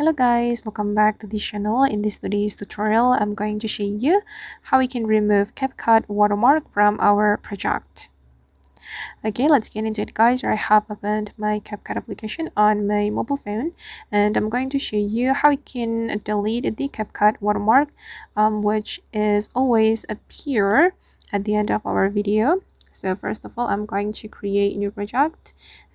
Hello guys, welcome back to this channel. In this today's tutorial, I'm going to show you how we can remove CapCut watermark from our project. Okay, let's get into it guys. I have opened my CapCut application on my mobile phone and I'm going to show you how we can delete the CapCut watermark which is always appear at the end of our video. So first of all, I'm going to create a new project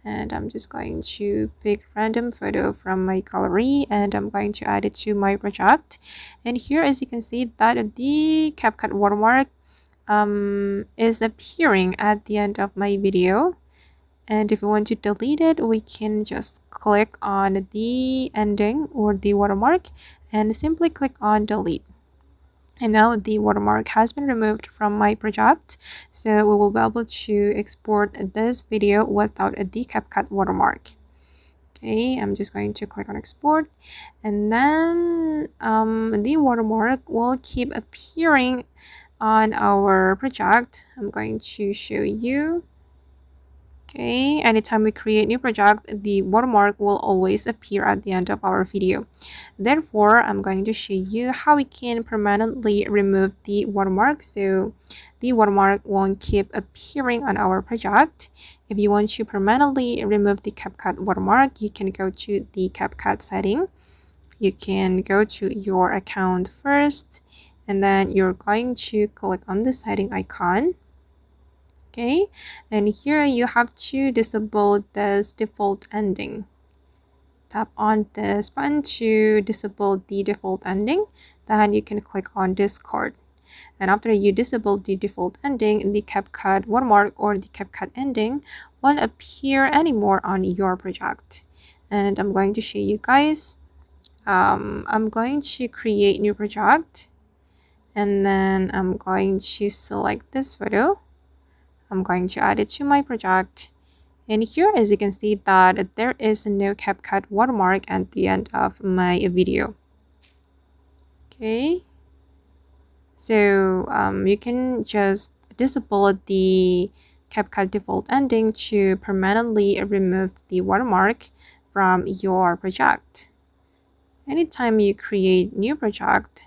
and I'm just going to pick random photo from my gallery and I'm going to add it to my project. And here, as you can see, that the CapCut watermark is appearing at the end of my video. And if we want to delete it, we can just click on the ending or the watermark and simply click on delete. And now the watermark has been removed from my project, so we will be able to export this video without a CapCut watermark. Okay, I'm just going to click on export, and then the watermark will keep appearing on our project. I'm going to show you. Okay, anytime we create new project, the watermark will always appear at the end of our video. Therefore, I'm going to show you how we can permanently remove the watermark so the watermark won't keep appearing on our project. If you want to permanently remove the CapCut watermark, you can go to the CapCut setting. You can go to your account first, and then you're going to click on the setting icon. Okay, and here you have to disable this default ending. Tap on this button to disable the default ending, then you can click on discard. And after you disable the default ending, the CapCut watermark or the CapCut ending won't appear anymore on your project. And I'm going to show you guys. I'm going to create new project, and then I'm going to select this photo. I'm going to add it to my project, and here, as you can see, that there is no CapCut watermark at the end of my video. Okay, so you can just disable the CapCut default ending to permanently remove the watermark from your project. Anytime you create new project,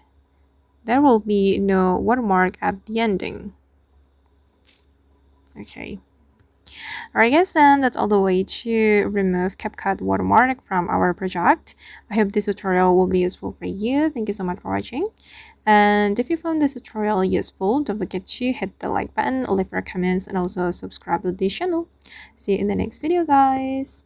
there will be no watermark at the ending. Okay. Alright guys, and that's all the way to remove CapCut watermark from our project. I hope this tutorial will be useful for you. Thank you so much for watching. And if you found this tutorial useful, don't forget to hit the like button, leave your comments, and also subscribe to this channel. See you in the next video guys.